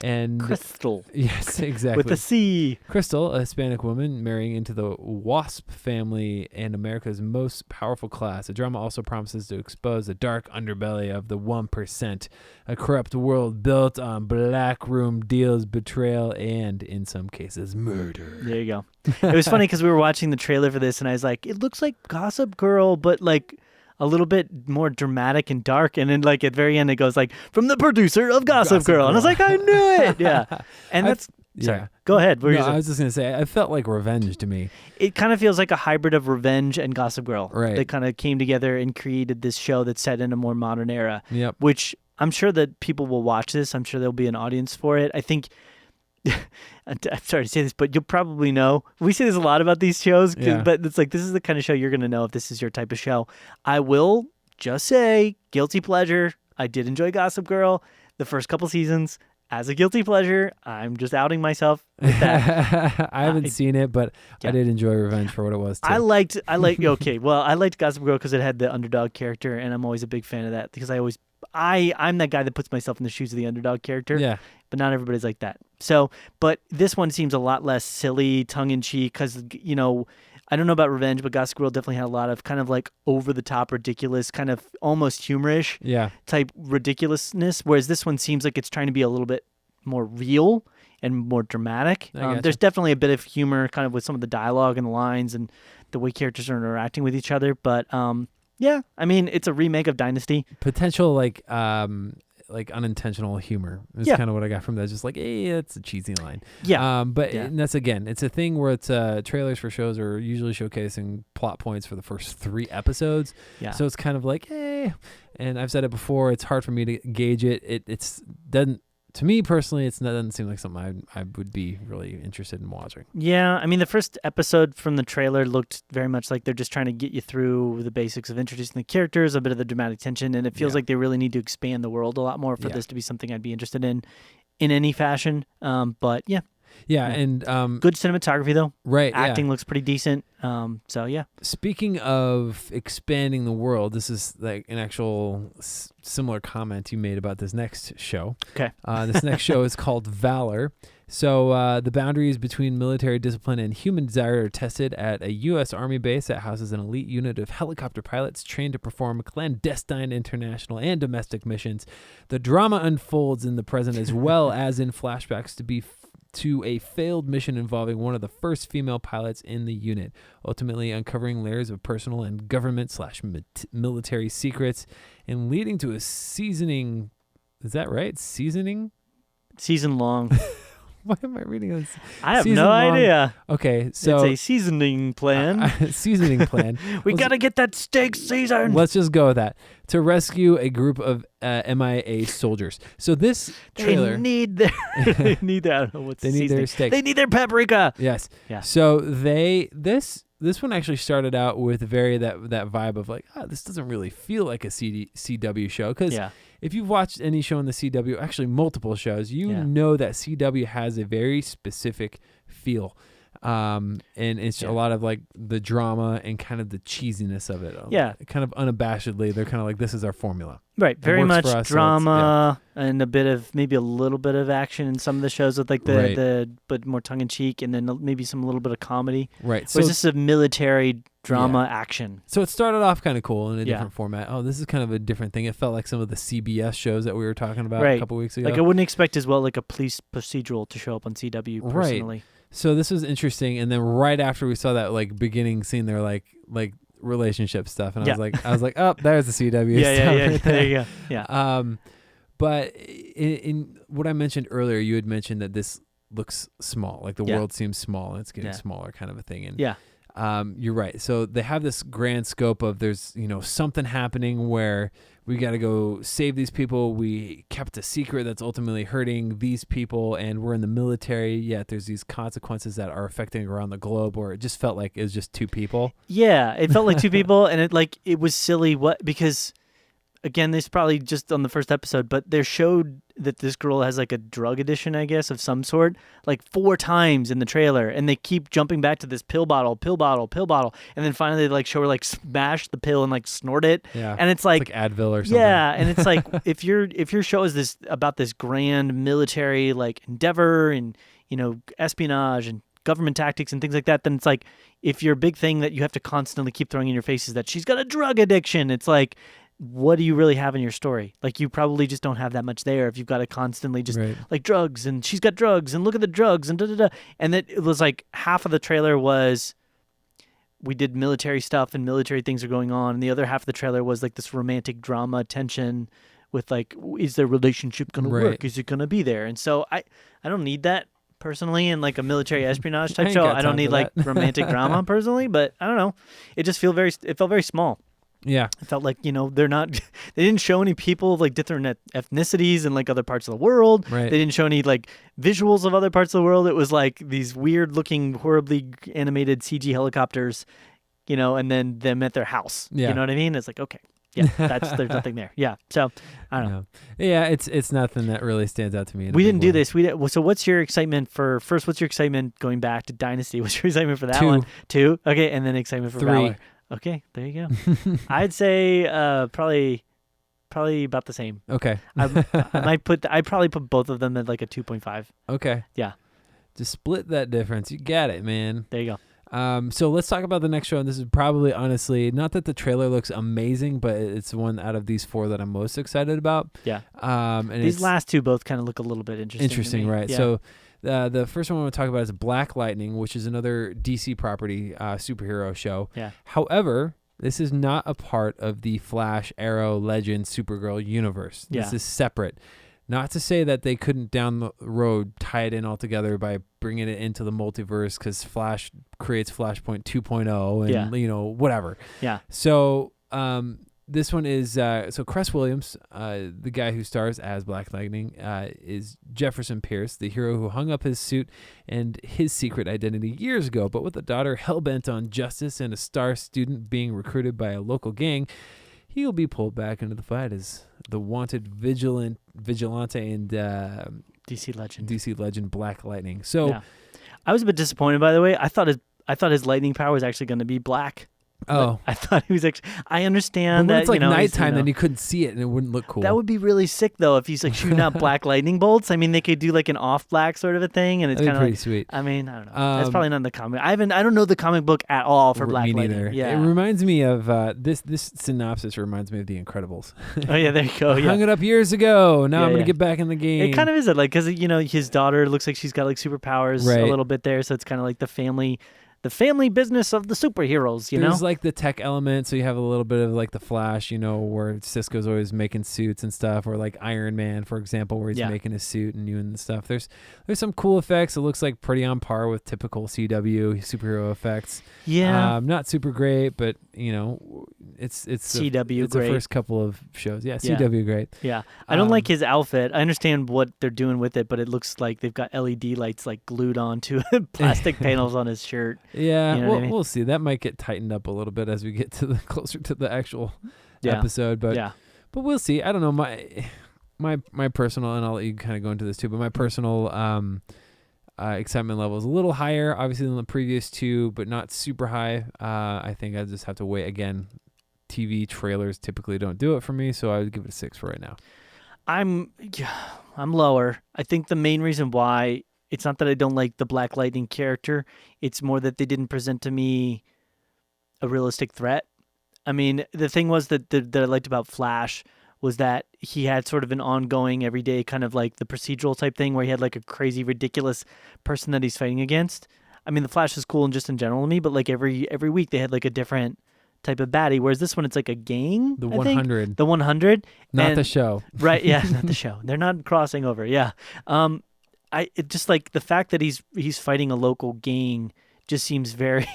B: And
A: Crystal.
B: Yes, exactly.
A: With a C.
B: Crystal, a Hispanic woman marrying into the WASP family and America's most powerful class. The drama also promises to expose the dark underbelly of the 1%, a corrupt world built on blackroom deals, betrayal, and, in some cases, murder.
A: There you go. It was funny because we were watching the trailer for this, and I was like, it looks like Gossip Girl, but like a little bit more dramatic and dark, and then like at the very end it goes like, from the producer of Gossip Girl. And I was like, I knew it. Yeah. And that's sorry. Go ahead.
B: I was just gonna say, I felt like Revenge to me.
A: It kind of feels like a hybrid of Revenge and Gossip Girl.
B: Right.
A: They kind of came together and created this show that's set in a more modern era.
B: Yep.
A: Which I'm sure that people will watch this. I'm sure there'll be an audience for it. I think I'm sorry to say this, but you'll probably know. We say this a lot about these shows, but it's like, this is the kind of show you're going to know if this is your type of show. I will just say, guilty pleasure. I did enjoy Gossip Girl the first couple seasons as a guilty pleasure. I'm just outing myself with that.
B: I haven't seen it, but I did enjoy Revenge for what it was too.
A: I liked Gossip Girl because it had the underdog character, and I'm always a big fan of that because I'm that guy that puts myself in the shoes of the underdog character.
B: Yeah.
A: But not everybody's like that. So, but this one seems a lot less silly, tongue-in-cheek, because, you know, I don't know about Revenge, but Gossip Girl definitely had a lot of kind of like over-the-top, ridiculous, kind of almost humorish type ridiculousness, whereas this one seems like it's trying to be a little bit more real and more dramatic. There's definitely a bit of humor kind of with some of the dialogue and the lines and the way characters are interacting with each other, but yeah, I mean, it's a remake of Dynasty.
B: Potential like unintentional humor. Is
A: Yeah.
B: kind of what I got from that. Just like, hey, that's a cheesy line.
A: Yeah.
B: But
A: Yeah.
B: and that's again, it's a thing where it's trailers for shows are usually showcasing plot points for the first 3 episodes.
A: Yeah.
B: So it's kind of like, hey, and I've said it before. It's hard for me to gauge it. It's doesn't. To me personally, doesn't seem like something I would be really interested in watching.
A: Yeah, I mean, the first episode from the trailer looked very much like they're just trying to get you through the basics of introducing the characters, a bit of the dramatic tension, and it feels like they really need to expand the world a lot more for this to be something I'd be interested in any fashion. But yeah.
B: Yeah, and
A: good cinematography though.
B: Right,
A: acting looks pretty decent. So yeah.
B: Speaking of expanding the world, this is like an actual similar comment you made about this next show.
A: Okay.
B: This next show is called Valor. So the boundaries between military discipline and human desire are tested at a U.S. Army base that houses an elite unit of helicopter pilots trained to perform clandestine international and domestic missions. The drama unfolds in the present as well as in flashbacks to a failed mission involving one of the first female pilots in the unit, ultimately uncovering layers of personal and government/military secrets and leading to a seasoning. Is that right? Season
A: long.
B: Why am I reading this?
A: I have no idea.
B: Okay, so
A: it's a seasoning plan.
B: Seasoning plan.
A: We gotta get that steak seasoned.
B: Let's just go with that. To rescue a group of MIA soldiers. So this trailer,
A: they need their I don't know what's
B: they need their steak.
A: They need their paprika.
B: Yes.
A: Yeah.
B: So this one actually started out with that vibe of like, this doesn't really feel like a CW show, because if you've watched any show in the CW, actually multiple shows, you know that CW has a very specific feel. And it's a lot of like the drama and kind of the cheesiness of it.
A: Yeah.
B: Kind of unabashedly, they're kind of like, this is our formula.
A: Right. Very much
B: us,
A: drama and maybe a little bit of action in some of the shows with like but more tongue in cheek, and then maybe some a little bit of comedy.
B: Right.
A: So it's just a military drama action.
B: So it started off kind of cool in a different format. Oh, this is kind of a different thing. It felt like some of the CBS shows that we were talking about a couple weeks ago.
A: Like I wouldn't expect as well like a police procedural to show up on CW personally.
B: Right. So this was interesting, and then right after we saw that like beginning scene, they're like relationship stuff, and I was like, oh, there's the CW stuff. Right
A: there you go. Yeah.
B: But in what I mentioned earlier, you had mentioned that this looks small, like the world seems small, and it's getting smaller, kind of a thing. And you're right. So they have this grand scope of there's something happening where we got to go save these people. We kept a secret that's ultimately hurting these people, and we're in the military, yet there's these consequences that are affecting around the globe, where it just felt like it was just 2 people.
A: Yeah, it felt like 2 people, and it was silly because again, this is probably just on the first episode, but they showed that this girl has like a drug addiction, I guess, of some sort, like 4 times in the trailer, and they keep jumping back to this pill bottle, and then finally they like show her like smash the pill and like snort it, and it's like
B: Advil or something.
A: Yeah, and it's like if your show is this about this grand military like endeavor and espionage and government tactics and things like that, then it's like if your big thing that you have to constantly keep throwing in your face is that she's got a drug addiction, it's like, what do you really have in your story? Like, you probably just don't have that much there if you've got to constantly just like drugs and she's got drugs and look at the drugs and da-da-da. And that it was like half of the trailer was we did military stuff and military things are going on, and the other half of the trailer was like this romantic drama tension with like, is their relationship going to work? Is it going to be there? And so I don't need that personally in like a militrilary espionage type show. I don't need like romantic drama personally, but I don't know. It just felt very small.
B: Yeah.
A: It felt like, they didn't show any people of like different ethnicities in like other parts of the world.
B: Right.
A: They didn't show any like visuals of other parts of the world. It was like these weird looking, horribly animated CG helicopters, and then them at their house.
B: Yeah.
A: You know what I mean? It's like, okay. Yeah, there's nothing there. Yeah. So, I don't know.
B: Yeah, it's nothing that really stands out to me.
A: We didn't do this. So what's your excitement going back to Dynasty? What's your excitement for that
B: 2.
A: one? 2? Okay, and then excitement for
B: 3.
A: Valor. Okay, there you go. I'd say probably about the same.
B: Okay.
A: I'd probably put both of them at like a 2.5.
B: Okay.
A: Yeah.
B: Just split that difference. You got it, man.
A: There you go.
B: So let's talk about the next show, and this is probably, honestly, not that the trailer looks amazing, but it's one out of these 4 that I'm most excited about.
A: Yeah.
B: And
A: these last 2 both kind of look a little bit interesting.
B: Interesting, right? Yeah. So the first one I want to talk about is Black Lightning, which is another DC property superhero show.
A: Yeah.
B: However, This is not a part of the Flash, Arrow, Legend, Supergirl universe. This is separate. Not to say that they couldn't down the road tie it in all together by bringing it into the multiverse, because Flash creates Flashpoint 2.0 and whatever.
A: Yeah.
B: So this one is so Cress Williams, the guy who stars as Black Lightning, is Jefferson Pierce, the hero who hung up his suit and his secret identity years ago. But with a daughter hell-bent on justice and a star student being recruited by a local gang, he will be pulled back into the fight as the wanted vigilante and DC legend Black Lightning. So
A: I was a bit disappointed, by the way. I thought his lightning power was actually going to be black.
B: Oh,
A: I thought he was actually. I understand
B: but when
A: that
B: it's like nighttime,
A: then
B: you couldn't see it and it wouldn't look cool.
A: That would be really sick though if he's like shooting out black lightning bolts. I mean, they could do like an off black sort of a thing, and it's kind of
B: pretty
A: like
B: sweet.
A: I mean, I don't know. That's probably not in the comic. I don't know the comic book at all for Black Lightning. Yeah,
B: it reminds me of this synopsis reminds me of The Incredibles.
A: Oh yeah, there you go.
B: I hung it up years ago. Now I'm gonna get back in the game.
A: It kind of is like because his daughter looks like she's got like superpowers a little bit there, so it's kind of like the family business of the superheroes,
B: There's like the tech element, so you have a little bit of like the Flash, where Cisco's always making suits and stuff, or like Iron Man, for example, where he's making his suit and doing the stuff. There's some cool effects. It looks like pretty on par with typical CW superhero effects.
A: Yeah.
B: Not super great, but it's
A: CW
B: it's
A: great.
B: The first couple of shows. Yeah, CW great.
A: Yeah. I don't like his outfit. I understand what they're doing with it, but it looks like they've got LED lights like glued onto plastic panels on his shirt.
B: Yeah, we'll see. That might get tightened up a little bit as we get to closer to the actual episode, but we'll see. I don't know, my personal, and I'll let you kind of go into this too, but my personal excitement level is a little higher, obviously, than the previous two, but not super high. I think I just have to wait. Again, TV trailers typically don't do it for me, so I would give it a 6 for right now.
A: I'm lower. I think the main reason why, it's not that I don't like the Black Lightning character. It's more that they didn't present to me a realistic threat. I mean, the thing was that I liked about Flash was that he had sort of an ongoing, everyday kind of like the procedural type thing where he had like a crazy, ridiculous person that he's fighting against. I mean, the Flash is cool and just in general to me, but like every week they had like a different type of baddie, whereas this one it's like a gang.
B: The 100.
A: The 100.
B: Not the show.
A: Right, yeah, not the show. They're not crossing over, yeah. It just like the fact that he's fighting a local gang just seems very.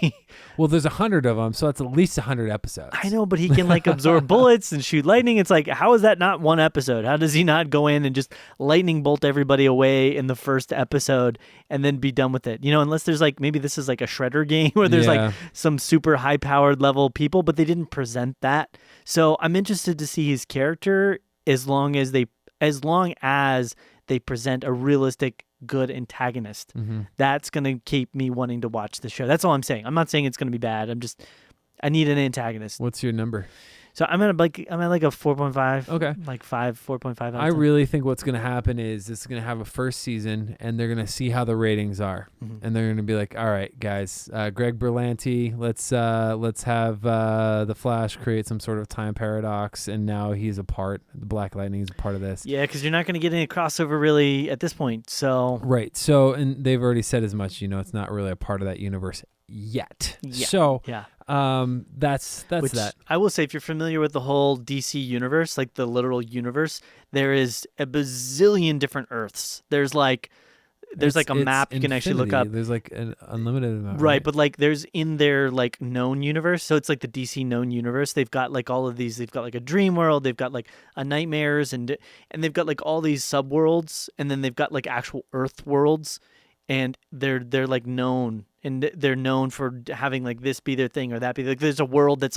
B: Well, there's 100 of them, so that's at least 100 episodes.
A: I know, but he can like absorb bullets and shoot lightning. It's like, how is that not one episode? How does he not go in and just lightning bolt everybody away in the first episode and then be done with it? Unless there's like, maybe this is like a Shredder game where there's like some super high powered level people, but they didn't present that. So I'm interested to see his character as long as they present a realistic, good antagonist.
B: Mm-hmm.
A: That's going to keep me wanting to watch the show. That's all I'm saying. I'm not saying it's going to be bad. I need an antagonist.
B: What's your number?
A: So I'm at like a 4.5.
B: Okay.
A: Like 4.5.
B: I really think what's going to happen is this is going to have a first season, and they're going to see how the ratings are, and they're going to be like, all right, guys, Greg Berlanti, let's have the Flash create some sort of time paradox, and now the Black Lightning is a part of this.
A: Yeah, because you're not going to get any crossover really at this point. So
B: right. So, and they've already said as much. It's not really a part of that universe yet.
A: Yeah.
B: So
A: yeah.
B: That's that.
A: I will say, if you're familiar with the whole DC universe, like the literal universe, there is a bazillion different Earths. There's like a map you can actually look up.
B: There's like an unlimited amount.
A: Right, but like there's in their like known universe, so it's like the DC known universe. They've got like all of these. They've got like a dream world. They've got like a nightmares, and they've got like all these subworlds, and then they've got like actual Earth worlds, and they're like known. And they're known for having like this be their thing or that be like. There's a world that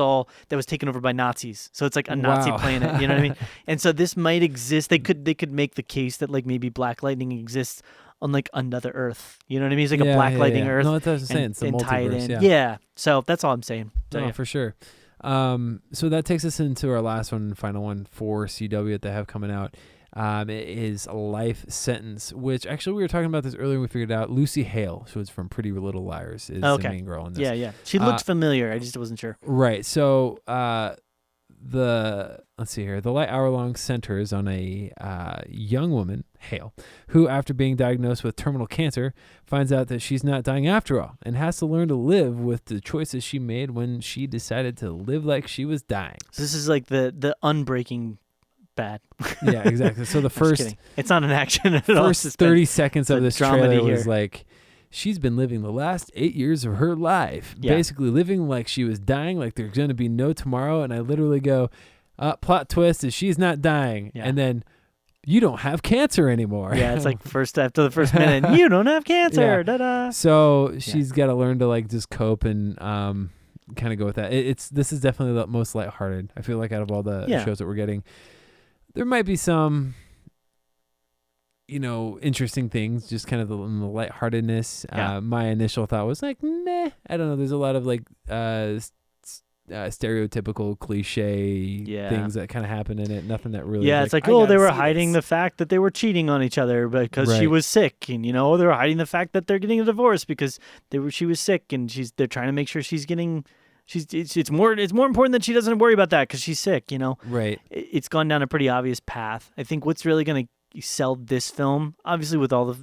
A: was taken over by Nazis, so it's like a Nazi planet. You know what I mean? And so this might exist. They could make the case that like maybe Black Lightning exists on like another Earth. You know what I mean? It's like a Black Lightning Earth.
B: No, that's what I'm saying. It's the multiverse.
A: Yeah. So that's all I'm saying. So,
B: for sure. So that takes us into our last one, final one for CW that they have coming out. It is a Life Sentence, which actually we were talking about this earlier. We figured out Lucy Hale, who is from Pretty Little Liars, is the main girl in this.
A: Yeah. She looked familiar. I just wasn't sure.
B: Right. So let's see here. The light hour-long centers on a young woman, Hale, who, after being diagnosed with terminal cancer, finds out that she's not dying after all and has to learn to live with the choices she made when she decided to live like she was dying.
A: So this is like the Unbreaking Bad.
B: Yeah, exactly. So the
A: Just
B: first
A: kidding. It's not an action at all.
B: first 30 seconds of this
A: dramedy
B: trailer was
A: here.
B: like, she's been living the last 8 years of her life,
A: Yeah.
B: basically living like she was dying, like there's going to be no tomorrow. And I literally go, plot twist is she's not dying.
A: Yeah.
B: And then you don't have cancer anymore.
A: Yeah, it's like after the first minute, you don't have cancer.
B: Yeah.
A: Da-da.
B: So she's got to learn to like just cope and kind of go with that. This is definitely the most lighthearted. I feel like out of all the shows that we're getting, there might be some, interesting things, just kind of the lightheartedness.
A: Yeah.
B: My initial thought was like, meh. I don't know. There's a lot of like stereotypical cliche things that kind of happen in it. Nothing that really.
A: Yeah, it's like, they were hiding the fact that they were cheating on each other because she was sick, and they were hiding the fact that they're getting a divorce because she was sick, and they're trying to make sure she's getting. It's more important that she doesn't worry about that because she's sick.
B: Right.
A: It's gone down a pretty obvious path. I think what's really going to sell this film, obviously with all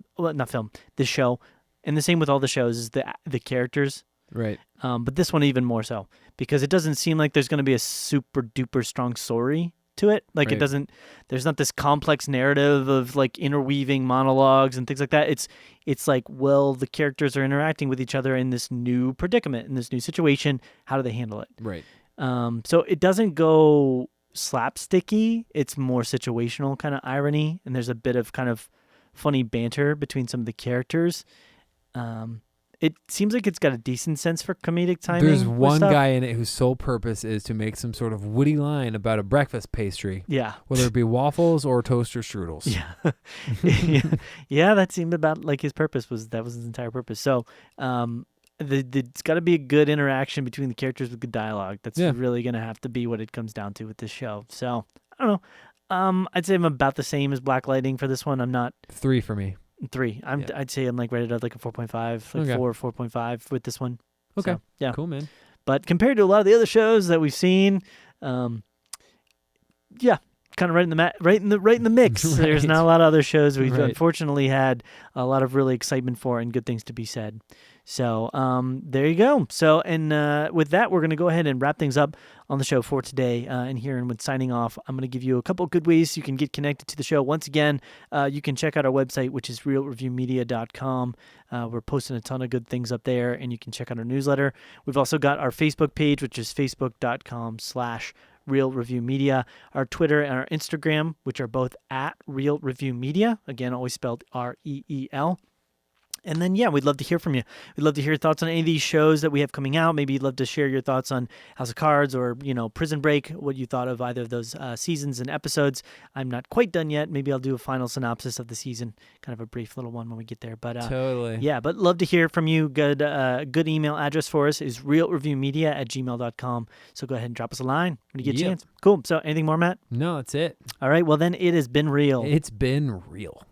A: this show, and the same with all the shows, is the characters.
B: Right.
A: But this one even more so because it doesn't seem like there's going to be a super duper strong story to it. Like
B: Right.
A: it doesn't. There's not this complex narrative of like interweaving monologues and things like that. It's like, well, the characters are interacting with each other in this new predicament, in this new situation. How do they handle it?
B: Right.
A: So it doesn't go slapsticky. It's more situational kind of irony, and there's a bit of kind of funny banter between some of the characters. It seems like it's got a decent sense for comedic timing.
B: There's
A: with
B: one
A: stuff.
B: guy in it whose sole purpose is to make some sort of witty line about a breakfast pastry,
A: Yeah.
B: whether it be waffles or toaster strudels.
A: Yeah. Yeah, that seemed about like his purpose was his entire purpose. So, it's got to be a good interaction between the characters with good dialogue. That's really going to have to be what it comes down to with this show. So, I don't know. I'd say I'm about the same as Black Lightning for this one. I'm not
B: 3 for me.
A: 3. I'd say I'm like rated at like a 4.5, like 4.5 with this one.
B: Okay.
A: So, yeah.
B: Cool, man.
A: But compared to a lot of the other shows that we've seen, kind of right in the mix.
B: Right.
A: There's not a lot of other shows we've
B: Right.
A: unfortunately had a lot of really excitement for and good things to be said. So there you go. So and with that, we're going to go ahead and wrap things up on the show for today. And here and with signing off, I'm going to give you a couple of good ways you can get connected to the show. Once again, you can check out our website, which is realreviewmedia.com. We're posting a ton of good things up there, and you can check out our newsletter. We've also got our Facebook page, which is facebook.com/realreviewmedia. Our Twitter and our Instagram, which are both at realreviewmedia. Again, always spelled REEL. And then, we'd love to hear from you. We'd love to hear your thoughts on any of these shows that we have coming out. Maybe you'd love to share your thoughts on House of Cards or, Prison Break, what you thought of either of those seasons and episodes. I'm not quite done yet. Maybe I'll do a final synopsis of the season, kind of a brief little one when we get there. But
B: Totally.
A: Yeah, but love to hear from you. Good email address for us is realreviewmedia@gmail.com. So go ahead and drop us a line when you get a chance. Cool. So anything more, Matt?
B: No, that's it.
A: All right. Well, then it has been real.
B: It's been real.